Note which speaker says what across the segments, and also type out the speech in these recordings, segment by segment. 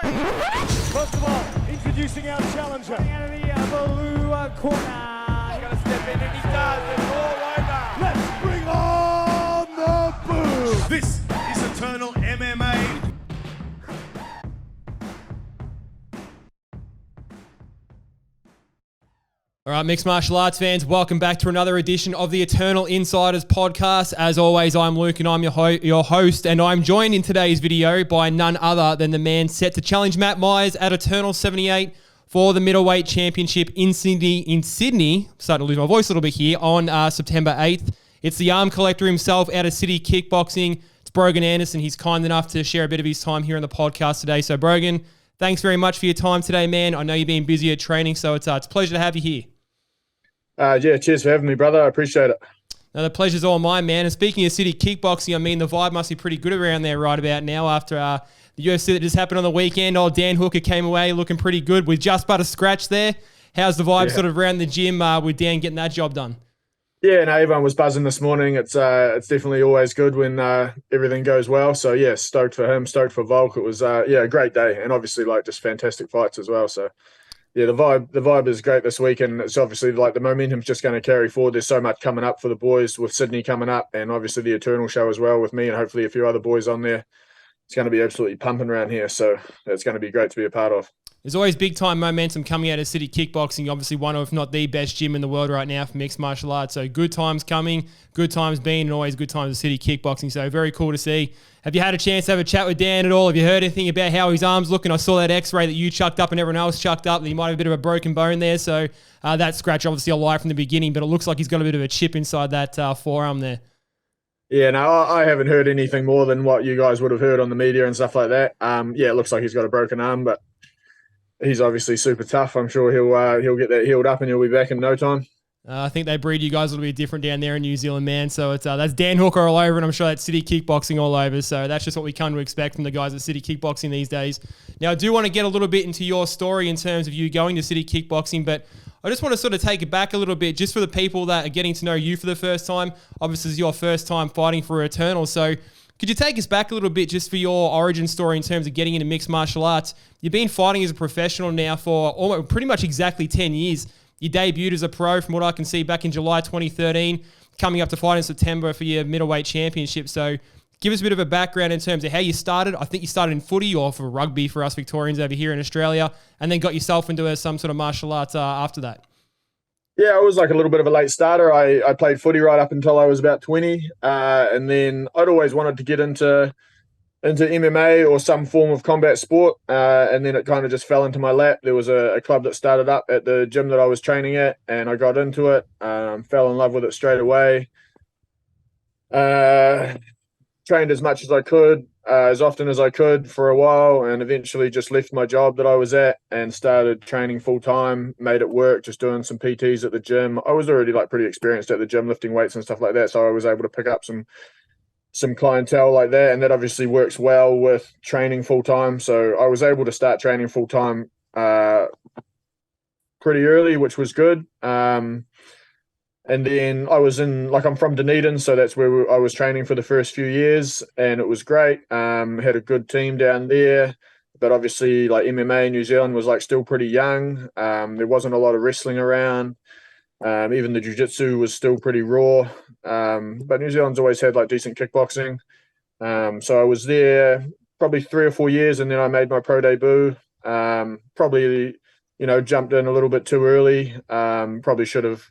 Speaker 1: First of all, introducing our challenger.
Speaker 2: Out of the blue corner.
Speaker 3: He's going to step in and he does. It's all over.
Speaker 1: Let's bring on the boom.
Speaker 4: This is Eternal MMA.
Speaker 5: All right, mixed martial arts fans, welcome back to another edition of the Eternal Insiders Podcast. As always, I'm Luke and I'm your host, and I'm joined in today's video by none other than the man set to challenge Matt Myers at Eternal 78 for the middleweight championship in Sydney. I'm starting to lose my voice a little bit here, on September 8th. It's the arm collector himself out of City Kickboxing. It's Brogan Anderson. He's kind enough to share a bit of his time here on the podcast today. So Brogan, thanks very much for your time today, man. I know you've been busy at training, so it's a pleasure to have you here.
Speaker 6: Yeah, cheers for having me, brother. I appreciate it.
Speaker 5: Now, the pleasure's all mine, man. And speaking of City Kickboxing, I mean, the vibe must be pretty good around there right about now after the UFC that just happened on the weekend. Old Dan Hooker came away looking pretty good with just but a scratch there. How's the vibe sort of around the gym with Dan getting that job done?
Speaker 6: Yeah, no, everyone was buzzing this morning. It's definitely always good when everything goes well. So, yeah, stoked for him, stoked for Volk. It was, a great day. And obviously, just fantastic fights as well. So, yeah, the vibe is great this week, and it's obviously the momentum's just going to carry forward. There's so much coming up for the boys with Sydney coming up, and obviously the Eternal show as well with me and hopefully a few other boys on there. It's going to be absolutely pumping around here, so it's going to be great to be a part of.
Speaker 5: There's always big time momentum coming out of City Kickboxing, obviously one of, if not the best gym in the world right now for mixed martial arts. So good times coming, good times being, and always good times at City Kickboxing. So very cool to see. Have you had a chance to have a chat with Dan at all? Have you heard anything about how his arm's looking? I saw that x-ray that you chucked up and everyone else chucked up, that he might have a bit of a broken bone there. So that scratch obviously a lie from the beginning, but it looks like he's got a bit of a chip inside that forearm there.
Speaker 6: Yeah, no, I haven't heard anything more than what you guys would have heard on the media and stuff like that. Yeah, it looks like he's got a broken arm, but he's obviously super tough. I'm sure he'll get that healed up and he'll be back in no time.
Speaker 5: I think they breed you guys a little bit different down there in New Zealand, man. So it's that's Dan Hooker all over, and I'm sure that's City Kickboxing all over. So that's just what we come to expect from the guys at City Kickboxing these days. Now, I do want to get a little bit into your story in terms of you going to City Kickboxing, but I just want to sort of take it back a little bit just for the people that are getting to know you for the first time. Obviously, it's your first time fighting for Eternal. So could you take us back a little bit just for your origin story in terms of getting into mixed martial arts? You've been fighting as a professional now for almost pretty much exactly 10 years. You debuted as a pro, from what I can see, back in July 2013, coming up to fight in September for your middleweight championship. So give us a bit of a background in terms of how you started. I think you started in footy or for rugby for us Victorians over here in Australia, and then got yourself into some sort of martial arts after that.
Speaker 6: Yeah, I was a little bit of a late starter. I played footy right up until I was about 20, and then I'd always wanted to get into MMA or some form of combat sport, and then it kind of just fell into my lap. There was a club that started up at the gym that I was training at, and I got into it, fell in love with it straight away. Trained as much as I could, as often as I could for a while, and eventually just left my job that I was at and started training full-time, made it work, just doing some PTs at the gym. I was already pretty experienced at the gym, lifting weights and stuff like that, so I was able to pick up some clientele like that, and that obviously works well with training full-time. So I was able to start training full-time pretty early, which was good. And then I was I'm from Dunedin, so that's where I was training for the first few years, and it was great. Had a good team down there, but obviously MMA in New Zealand was still pretty young. There wasn't a lot of wrestling around. Even the jiu-jitsu was still pretty raw. But New Zealand's always had decent kickboxing. So I was there probably 3 or 4 years, and then I made my pro debut. Probably, jumped in a little bit too early. Probably should have.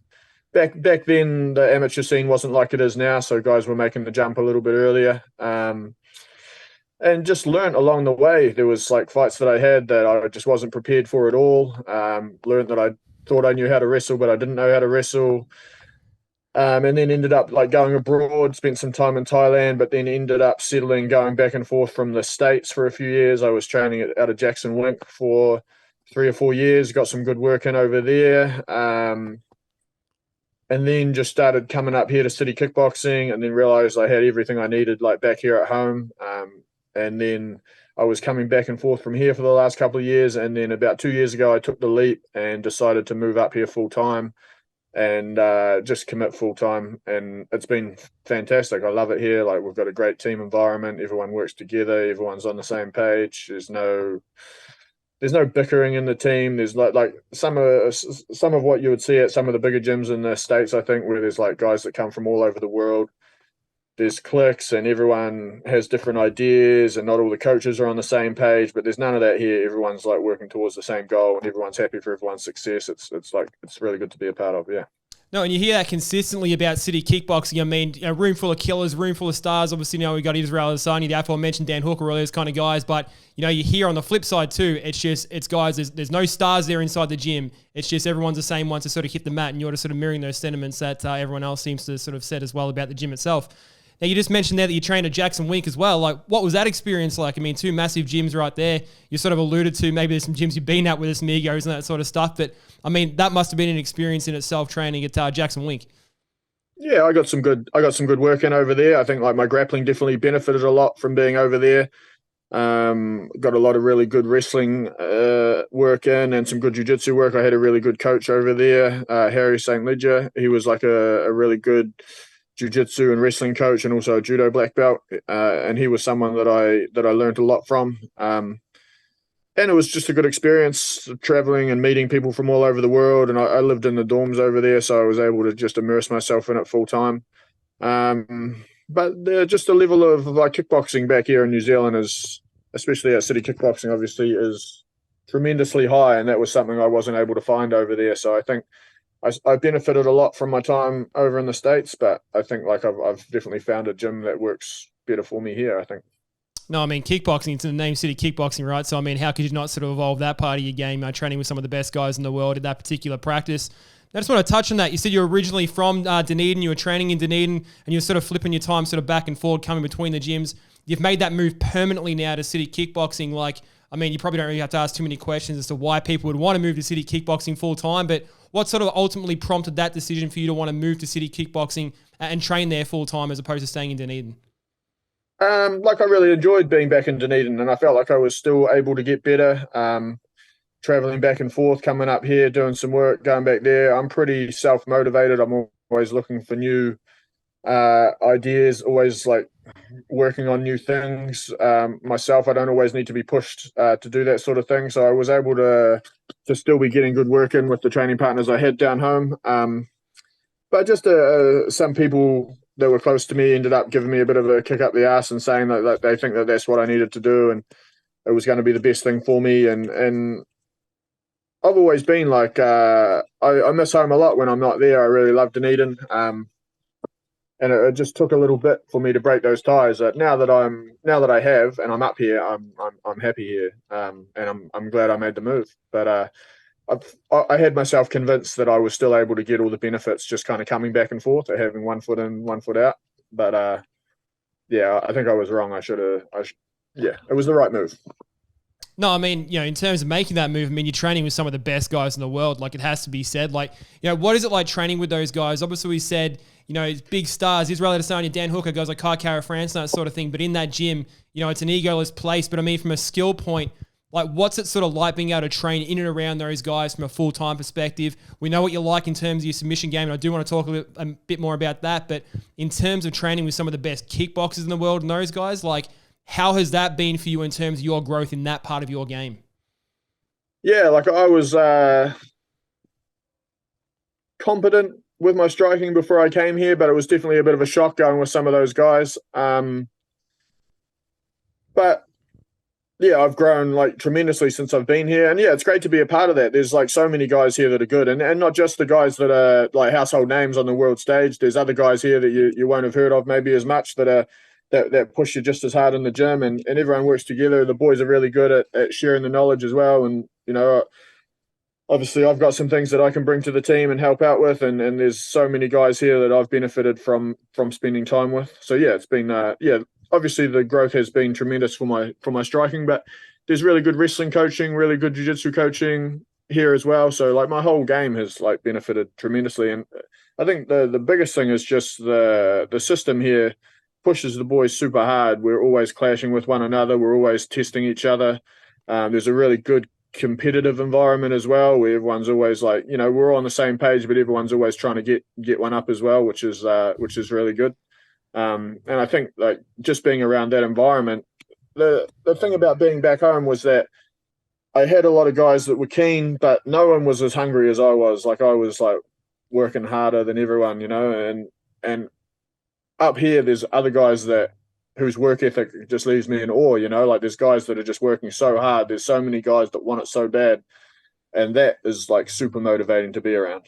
Speaker 6: Back then, the amateur scene wasn't like it is now, so guys were making the jump a little bit earlier. And just learnt along the way. There was fights that I had that I just wasn't prepared for at all. Learnt that I thought I knew how to wrestle, but I didn't know how to wrestle. And then ended up going abroad, spent some time in Thailand, but then ended up going back and forth from the States for a few years. I was training out of Jackson Wink for 3 or 4 years, got some good work in over there. And then just started coming up here to City Kickboxing, and then realized I had everything I needed back here at home. And then I was coming back and forth from here for the last couple of years. And then about 2 years ago, I took the leap and decided to move up here full time. and just commit full time. And it's been fantastic. I love it here. Like, we've got a great team environment. Everyone works together. Everyone's on the same page. There's no bickering in the team. There's like some of what you would see at some of the bigger gyms in the States, I think, where there's like guys that come from all over the world. There's cliques and everyone has different ideas and not all the coaches are on the same page, but there's none of that here. Everyone's like working towards the same goal and everyone's happy for everyone's success. It's really good to be a part of. Yeah.
Speaker 5: No, and you hear that consistently about City Kickboxing. I mean, a room full of killers, room full of stars. Obviously, we got Israel Adesanya, the aforementioned Dan Hooker, all those kind of guys. But, you hear on the flip side too, it's guys, there's no stars there inside the gym. It's just everyone's the same one to sort of hit the mat, and you're just sort of mirroring those sentiments that everyone else seems to sort of said as well about the gym itself. Now, you just mentioned there that you trained at Jackson Wink as well. Like, what was that experience like? I mean, two massive gyms right there. You sort of alluded to maybe there's some gyms you've been at with some egos and that sort of stuff. But, I mean, that must have been an experience in itself, training at Jackson Wink.
Speaker 6: Yeah, I got some good work in over there. I think like my grappling definitely benefited a lot from being over there. Got a lot of really good wrestling work in and some good jiu-jitsu work. I had a really good coach over there, Harry St. Ledger. He was like a really good jiu-jitsu and wrestling coach and also a judo black belt. And he was someone that I learned a lot from. And it was just a good experience traveling and meeting people from all over the world. And I lived in the dorms over there, so I was able to just immerse myself in it full time. But just the level of like kickboxing back here in New Zealand is, especially at City Kickboxing, obviously, is tremendously high. And that was something I wasn't able to find over there. So I think I benefited a lot from my time over in the States, but I think like I've definitely found a gym that works better for me here, I think.
Speaker 5: No, I mean, kickboxing, it's in the name City Kickboxing, right? So, I mean, how could you not sort of evolve that part of your game, training with some of the best guys in the world at that particular practice? I just want to touch on that. You said you were originally from Dunedin, you were training in Dunedin, and you were sort of flipping your time sort of back and forward, coming between the gyms. You've made that move permanently now to City Kickboxing. Like, I mean, you probably don't really have to ask too many questions as to why people would want to move to City Kickboxing full time, but what sort of ultimately prompted that decision for you to want to move to City Kickboxing and train there full time as opposed to staying in Dunedin?
Speaker 6: Like I really enjoyed being back in Dunedin, and I felt like I was still able to get better. Traveling back and forth, coming up here, doing some work, going back there. I'm pretty self-motivated. I'm always looking for new ideas, always like working on new things. Myself, I don't always need to be pushed to do that sort of thing. So I was able to still be getting good work in with the training partners I had down home. But just some people that were close to me ended up giving me a bit of a kick up the ass and saying that they think that that's what I needed to do and it was going to be the best thing for me. And I've always been like, I miss home a lot when I'm not there. I really love Dunedin. And it just took a little bit for me to break those ties. Now that I have and I'm up here, I'm happy here. And I'm glad I made the move. But I had myself convinced that I was still able to get all the benefits just kind of coming back and forth, having 1 foot in, 1 foot out. But yeah, I think I was wrong. Yeah, it was the right move.
Speaker 5: No, I mean, in terms of making that move, I mean, you're training with some of the best guys in the world. Like, it has to be said. Like, what is it like training with those guys? Obviously, we said, big stars, Israel Adesanya, Dan Hooker, guys like Kai Kara France, and that sort of thing. But in that gym, it's an egoless place. But I mean, from a skill point, like, what's it sort of like being able to train in and around those guys from a full-time perspective? We know what you like in terms of your submission game, and I do want to talk a bit more about that. But in terms of training with some of the best kickboxers in the world and those guys, like, how has that been for you in terms of your growth in that part of your game?
Speaker 6: Yeah, like I was competent with my striking before I came here, but it was definitely a bit of a shock going with some of those guys. But yeah, I've grown like tremendously since I've been here. And yeah, it's great to be a part of that. There's like so many guys here that are good and not just the guys that are like household names on the world stage. There's other guys here that you won't have heard of maybe as much that push you just as hard in the gym and everyone works together. The boys are really good at sharing the knowledge as well. And, obviously I've got some things that I can bring to the team and help out with. And there's so many guys here that I've benefited from spending time with. So yeah, it's been, obviously the growth has been tremendous for my striking, but there's really good wrestling coaching, really good jiu-jitsu coaching here as well. So like my whole game has like benefited tremendously. And I think the biggest thing is just the system here pushes the boys super hard. We're always clashing with one another. We're always testing each other. There's a really good competitive environment as well, where everyone's always like, we're all on the same page, but everyone's always trying to get one up as well, which is really good. And I think like just being around that environment, the thing about being back home was that I had a lot of guys that were keen, but no one was as hungry as I was. Like I was like working harder than everyone, and up here there's other guys whose work ethic just leaves me in awe, like there's guys that are just working so hard. There's so many guys that want it so bad. And that is like super motivating to be around.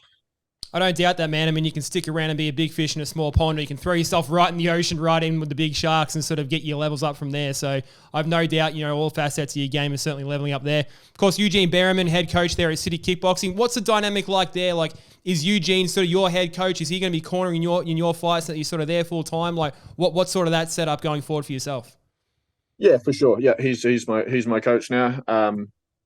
Speaker 5: I don't doubt that, man. I mean, you can stick around and be a big fish in a small pond, or you can throw yourself right in the ocean, right in with the big sharks and sort of get your levels up from there. So I've no doubt, all facets of your game are certainly leveling up there. Of course, Eugene Berman, head coach there at City Kickboxing. What's the dynamic like there? Like, is Eugene sort of your head coach? Is he going to be cornering in your fights that you're sort of there full time? Like, what's sort of that setup going forward for yourself?
Speaker 6: Yeah, for sure. Yeah, he's my coach now.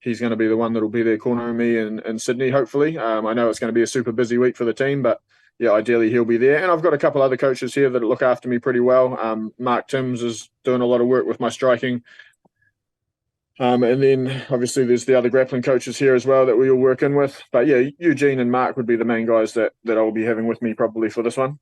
Speaker 6: He's going to be the one that will be there cornering me in Sydney, hopefully. I know it's going to be a super busy week for the team, but yeah, ideally he'll be there. And I've got a couple other coaches here that look after me pretty well. Mark Timms is doing a lot of work with my striking. And then obviously there's the other grappling coaches here as well that we all work in with. But yeah, Eugene and Mark would be the main guys that I will be having with me probably for this one.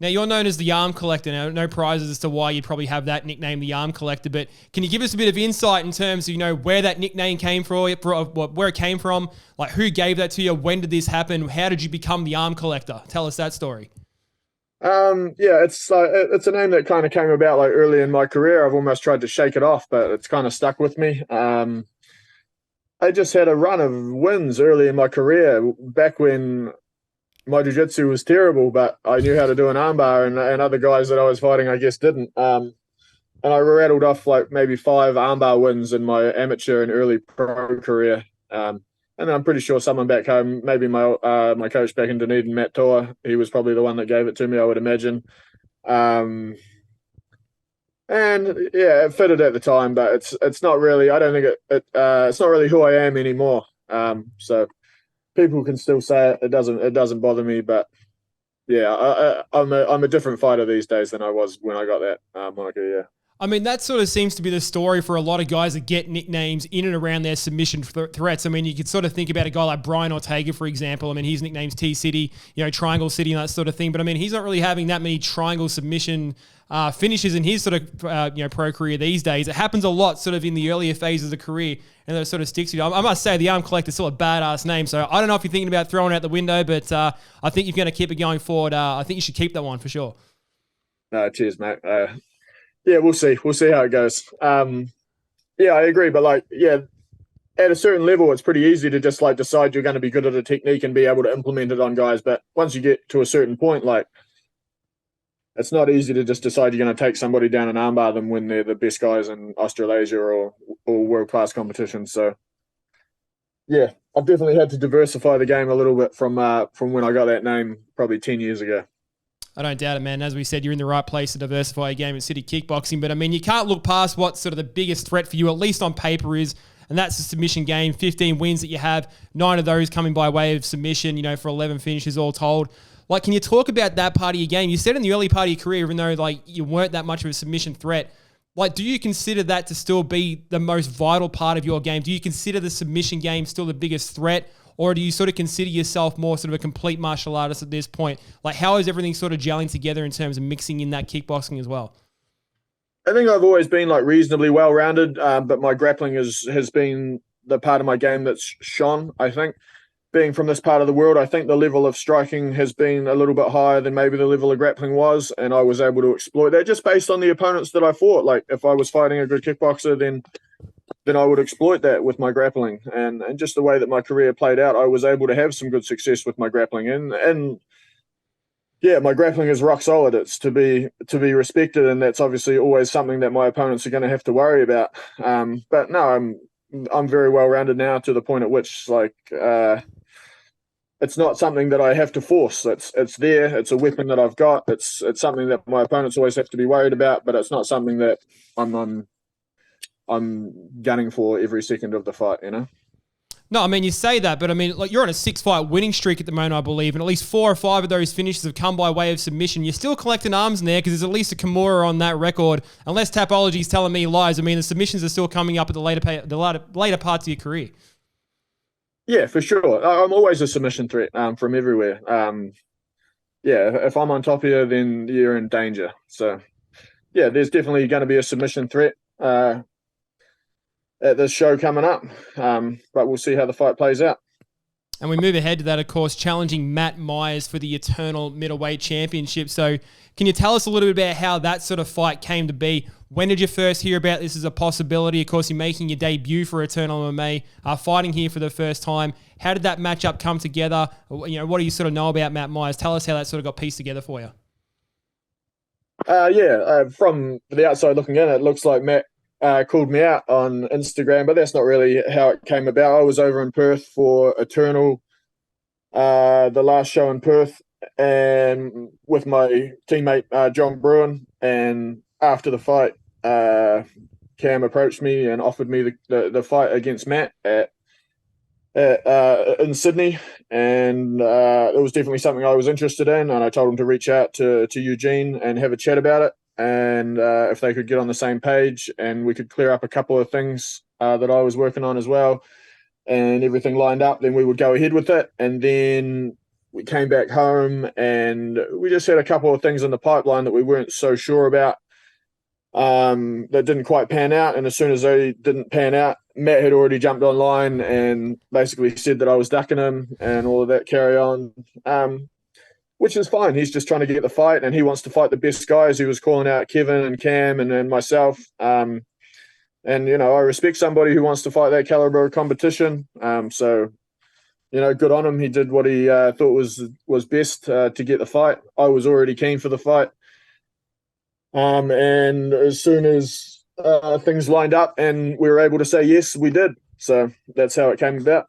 Speaker 5: Now, you're known as the Arm Collector. Now, no prizes as to why you'd probably have that nickname, the Arm Collector, but can you give us a bit of insight in terms of, where that nickname came from, where it came from, like who gave that to you, when did this happen, how did you become the Arm Collector? Tell us that story.
Speaker 6: Yeah, it's a name that kind of came about like early in my career. I've almost tried to shake it off, but it's kind of stuck with me. I just had a run of wins early in my career back when my jiu-jitsu was terrible, but I knew how to do an armbar, and other guys that I was fighting, I guess, didn't. And I rattled off like maybe 5 armbar wins in my amateur and early pro career. And I'm pretty sure someone back home, maybe my coach back in Dunedin, Matt Toa, he was probably the one that gave it to me, I would imagine. And yeah, it fitted at the time, but it's not really. I don't think it's not really who I am anymore. So people can still say it. It doesn't bother me, but yeah, I'm a different fighter these days than I was when I got that moniker. Yeah.
Speaker 5: I mean, that sort of seems to be the story for a lot of guys that get nicknames in and around their submission threats. I mean, you could sort of think about a guy like Brian Ortega, for example. I mean, his nickname's T-City, Triangle City and that sort of thing. But I mean, he's not really having that many triangle submission finishes in his sort of, pro career these days. It happens a lot sort of in the earlier phases of the career, and that sort of sticks with you. I must say, the Arm Collector is still a badass name. So I don't know if you're thinking about throwing it out the window, but I think you're going to keep it going forward. I think you should keep that one for sure.
Speaker 6: Cheers, mate. Yeah, we'll see. We'll see how it goes. Yeah, I agree. But at a certain level, it's pretty easy to just like decide you're going to be good at a technique and be able to implement it on guys. But once you get to a certain point, like it's not easy to just decide you're going to take somebody down and armbar them when they're the best guys in Australasia or world-class competitions. So yeah, I've definitely had to diversify the game a little bit from when I got that name probably 10 years ago.
Speaker 5: I don't doubt it, man. As we said, you're in the right place to diversify your game at City Kickboxing. But, I mean, you can't look past what sort of the biggest threat for you, at least on paper, is, and that's the submission game. 15 wins that you have, 9 of those coming by way of submission, for 11 finishes all told. Like, can you talk about that part of your game? You said in the early part of your career, even though, like, you weren't that much of a submission threat, like, do you consider that to still be the most vital part of your game? Do you consider the submission game still the biggest threat? Or do you sort of consider yourself more sort of a complete martial artist at this point? Like, how is everything sort of gelling together in terms of mixing in that kickboxing as well?
Speaker 6: I think I've always been like reasonably well-rounded, but my grappling has been the part of my game that's shone. I think being from this part of the world, I think the level of striking has been a little bit higher than maybe the level of grappling was, and I was able to exploit that just based on the opponents that I fought. Like if I was fighting a good kickboxer, then I would exploit that with my grappling. And just the way that my career played out, I was able to have some good success with my grappling. And yeah, my grappling is rock solid. It's to be respected, and that's obviously always something that my opponents are going to have to worry about. But no, I'm very well rounded now to the point at which it's not something that I have to force. It's there. It's a weapon that I've got. It's something that my opponents always have to be worried about, but it's not something that I'm gunning for every second of the fight,
Speaker 5: No, I mean, you say that, but I mean, like, you're on a 6-fight winning streak at the moment, I believe, and at least 4 or 5 of those finishes have come by way of submission. You're still collecting arms in there because there's at least a Kimura on that record. Unless Tapology's telling me lies, I mean, the submissions are still coming up at the later parts of your career.
Speaker 6: Yeah, for sure. I'm always a submission threat from everywhere. If I'm on top of you, then you're in danger. So, yeah, there's definitely going to be a submission threat at this show coming up, but we'll see how the fight plays out.
Speaker 5: And we move ahead to that, of course, challenging Matt Myers for the Eternal Middleweight Championship. So can you tell us a little bit about how that sort of fight came to be? When did you first hear about this as a possibility? Of course, you're making your debut for Eternal MMA, fighting here for the first time. How did that matchup come together? What do you sort of know about Matt Myers? Tell us how that sort of got pieced together for you.
Speaker 6: From the outside looking in, it looks like Matt called me out on Instagram, but that's not really how it came about. I was over in Perth for Eternal, the last show in Perth, and with my teammate John Bruin. And after the fight, Cam approached me and offered me the fight against Matt in Sydney, and it was definitely something I was interested in. And I told him to reach out to Eugene and have a chat about it. And if they could get on the same page and we could clear up a couple of things that I was working on as well, and everything lined up, then we would go ahead with it. And then we came back home and we just had a couple of things in the pipeline that we weren't so sure about, that didn't quite pan out. And as soon as they didn't pan out, Matt had already jumped online and basically said that I was ducking him and all of that carry on. Which is fine. He's just trying to get the fight, and he wants to fight the best guys. He was calling out Kevin and Cam and myself. And, I respect somebody who wants to fight that caliber of competition. So, good on him. He did what he thought was best to get the fight. I was already keen for the fight. And as soon as things lined up and we were able to say yes, we did. So that's how it came about.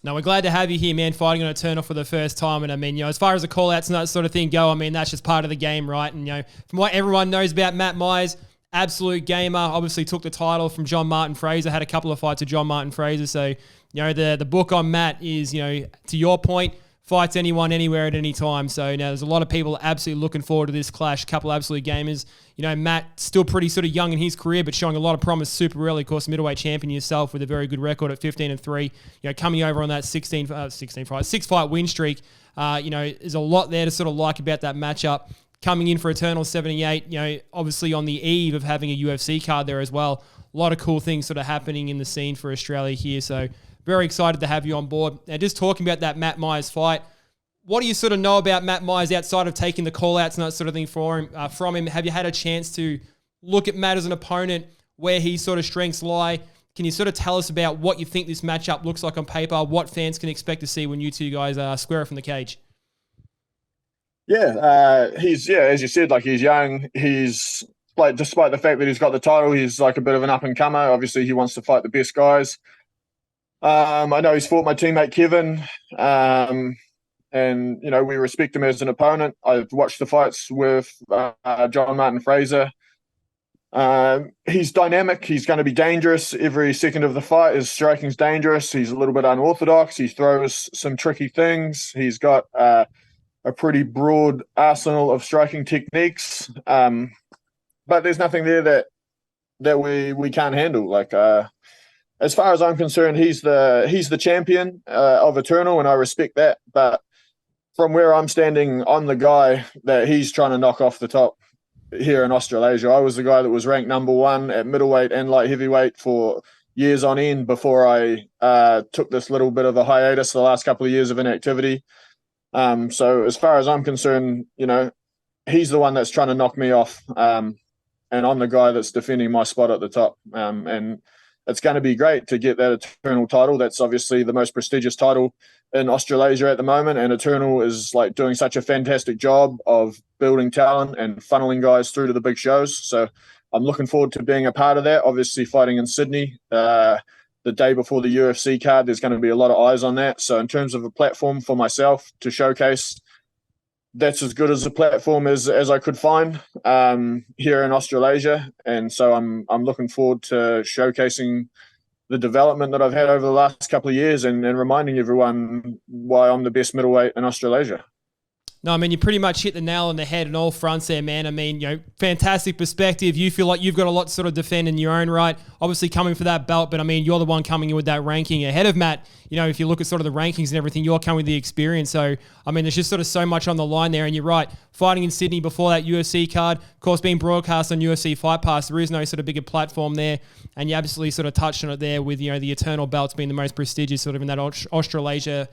Speaker 5: No, we're glad to have you here, man, fighting on Eternal for the first time. And I mean, as far as the call-outs and that sort of thing go, I mean, that's just part of the game, right? And, from what everyone knows about Matt Myers, absolute gamer, obviously took the title from John Martin Fraser, had a couple of fights with John Martin Fraser. So, the book on Matt is, to your point, fights anyone, anywhere, at any time. So now there's a lot of people absolutely looking forward to this clash. A couple of absolute gamers. Matt still pretty sort of young in his career, but showing a lot of promise super early. Of course, middleweight champion yourself with a very good record at 15-3. Coming over on that 6-fight win streak. There's a lot there to sort of like about that matchup. Coming in for Eternal 78, obviously on the eve of having a UFC card there as well. A lot of cool things sort of happening in the scene for Australia here. So very excited to have you on board. Now, just talking about that Matt Myers fight, what do you sort of know about Matt Myers outside of taking the call-outs and that sort of thing from him? Have you had a chance to look at Matt as an opponent, where his sort of strengths lie? Can you sort of tell us about what you think this matchup looks like on paper, what fans can expect to see when you two guys square it from the cage?
Speaker 6: Yeah, he's, as you said, he's young. He's, despite the fact that he's got the title, he's like a bit of an up-and-comer. Obviously, he wants to fight the best guys. I know he's fought my teammate Kevin, and we respect him as an opponent. I've watched the fights with John Martin Fraser. He's dynamic. He's going to be dangerous every second of the fight. His striking's dangerous. He's a little bit unorthodox. He throws some tricky things. He's got a pretty broad arsenal of striking techniques, but there's nothing there that we can't handle. As far as I'm concerned, he's the champion of Eternal, and I respect that. But from where I'm standing, I'm the guy that he's trying to knock off the top here in Australasia. I was the guy that was ranked number 1 at middleweight and light heavyweight for years on end before I took this little bit of a hiatus the last couple of years of inactivity. So as far as I'm concerned, he's the one that's trying to knock me off, and I'm the guy that's defending my spot at the top. And it's going to be great to get that Eternal title. That's obviously the most prestigious title in Australasia at the moment, and Eternal is doing such a fantastic job of building talent and funneling guys through to the big shows. So I'm looking forward to being a part of that. Obviously, fighting in Sydney the day before the UFC card, there's going to be a lot of eyes on that. So in terms of a platform for myself to showcase, that's as good as a platform as I could find here in Australasia. And so I'm looking forward to showcasing the development that I've had over the last couple of years and reminding everyone why I'm the best middleweight in Australasia.
Speaker 5: No, I mean, you pretty much hit the nail on the head on all fronts there, man. I mean, fantastic perspective. You feel like you've got a lot to sort of defend in your own right. Obviously coming for that belt, but I mean, you're the one coming in with that ranking ahead of Matt. If you look at sort of the rankings and everything, you're coming with the experience. So, I mean, there's just sort of so much on the line there. And you're right, fighting in Sydney before that UFC card, of course, being broadcast on UFC Fight Pass, there is no sort of bigger platform there. And you absolutely sort of touched on it there with, the Eternal belts being the most prestigious sort of in that Australasia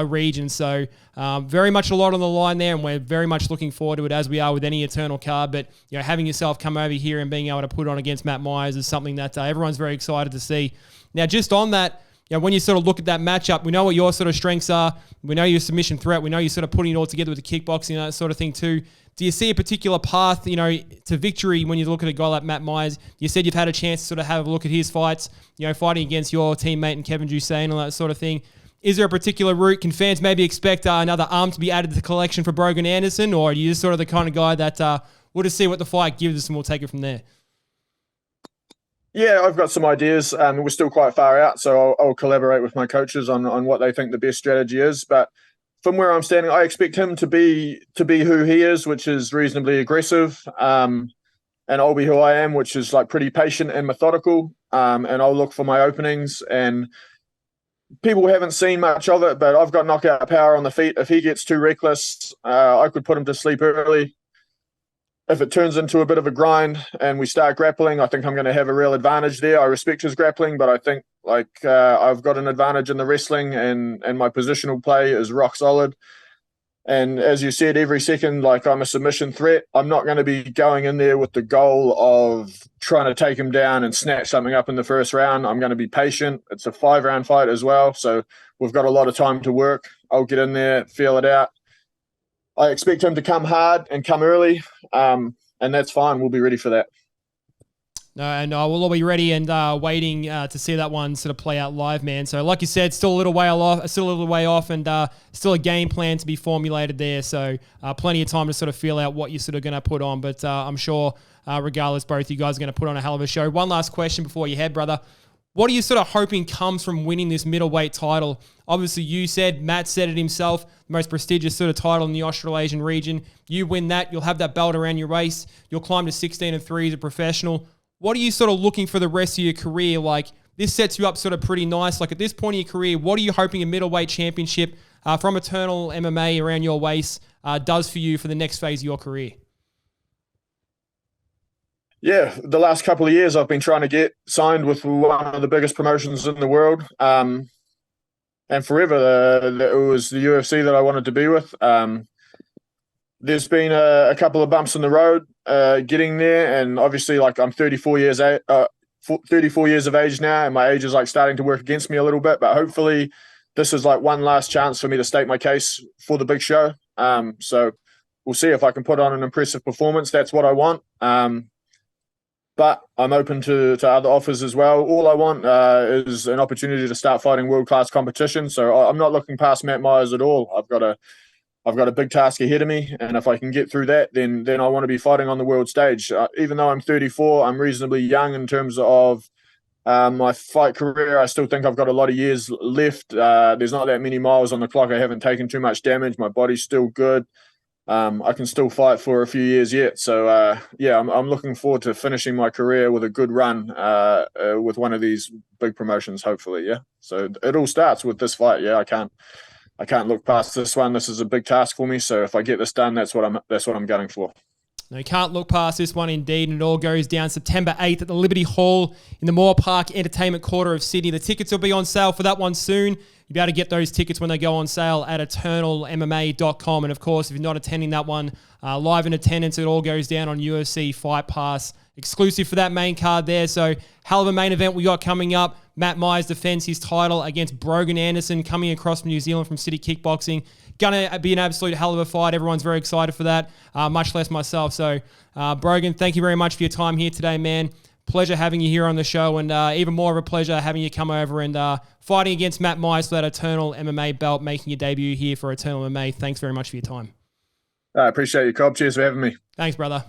Speaker 5: region. So very much a lot on the line there, and we're very much looking forward to it as we are with any Eternal card. But having yourself come over here and being able to put on against Matt Myers is something that everyone's very excited to see. Now, just on that, when you sort of look at that matchup, we know what your sort of strengths are. We know your submission threat. We know you're sort of putting it all together with the kickboxing and that sort of thing too. Do you see a particular path, to victory when you look at a guy like Matt Myers? You said you've had a chance to sort of have a look at his fights, fighting against your teammate and Kevin Dusain and all that sort of thing. Is there a particular route? Can fans maybe expect another arm to be added to the collection for Brogan Anderson? Or are you just sort of the kind of guy that we'll just see what the fight gives us and we'll take it from there?
Speaker 6: Yeah, I've got some ideas. We're still quite far out, so I'll collaborate with my coaches on what they think the best strategy is. But from where I'm standing, I expect him to be who he is, which is reasonably aggressive. And I'll be who I am, which is like pretty patient and methodical. And I'll look for my openings. And people haven't seen much of it, but I've got knockout power on the feet. If he gets too reckless, I could put him to sleep early. If it turns into a bit of a grind and we start grappling, I think I'm going to have a real advantage there. I respect his grappling, but I think I've got an advantage in the wrestling, and my positional play is rock solid. And as you said, every second, I'm a submission threat. I'm not going to be going in there with the goal of trying to take him down and snatch something up in the first round. I'm going to be patient. It's a 5-round fight as well, so we've got a lot of time to work. I'll get in there, feel it out. I expect him to come hard and come early, and that's fine. We'll be ready for that.
Speaker 5: No, and we'll all be ready and waiting to see that one sort of play out live, man. So, like you said, still a little way off, and still a game plan to be formulated there. So, plenty of time to sort of feel out what you're sort of going to put on. But I'm sure, regardless, both you guys are going to put on a hell of a show. One last question before you head, brother. What are you sort of hoping comes from winning this middleweight title? Obviously, Matt said it himself, the most prestigious sort of title in the Australasian region. You win that, you'll have that belt around your waist. You'll climb to 16-3 as a professional. What are you sort of looking for the rest of your career? This sets you up sort of pretty nice. At this point in your career, what are you hoping a middleweight championship from Eternal MMA around your waist does for you for the next phase of your career?
Speaker 6: Yeah, the last couple of years I've been trying to get signed with one of the biggest promotions in the world. And forever, it was the UFC that I wanted to be with. There's been a couple of bumps in the road getting there. And obviously, I'm 34 years of age now, and my age is starting to work against me a little bit. But hopefully this is one last chance for me to state my case for the big show. So we'll see if I can put on an impressive performance. That's what I want. But I'm open to other offers as well. All I want is an opportunity to start fighting world-class competition. So I'm not looking past Matt Myers at all. I've got a big task ahead of me, and if I can get through that, then I want to be fighting on the world stage. Even though I'm 34, I'm reasonably young in terms of my fight career. I still think I've got a lot of years left. There's not that many miles on the clock. I haven't taken too much damage. My body's still good. I can still fight for a few years yet. So, I'm looking forward to finishing my career with a good run with one of these big promotions, hopefully, yeah. So it all starts with this fight, yeah. I can't look past this one. This is a big task for me. So if I get this done, that's what I'm gunning for.
Speaker 5: No, you can't look past this one indeed, and it all goes down September 8th at the Liberty Hall in the Moore Park Entertainment Quarter of Sydney. The tickets will be on sale for that one soon. You'll be able to get those tickets when they go on sale at eternalmma.com. And of course, if you're not attending that one live in attendance, it all goes down on UFC Fight Pass, exclusive for that main card there. So hell of a main event we got coming up. Matt Myers defends his title against Brogan Anderson, coming across from New Zealand from City Kickboxing. Gonna be an absolute hell of a fight. Everyone's very excited for that, much less myself. So, Brogan, thank you very much for your time here today, man. Pleasure having you here on the show, and even more of a pleasure having you come over and fighting against Matt Myers for that Eternal MMA belt, making your debut here for Eternal MMA. Thanks very much for your time.
Speaker 6: I appreciate you, Cobb. Cheers for having me.
Speaker 5: Thanks, brother.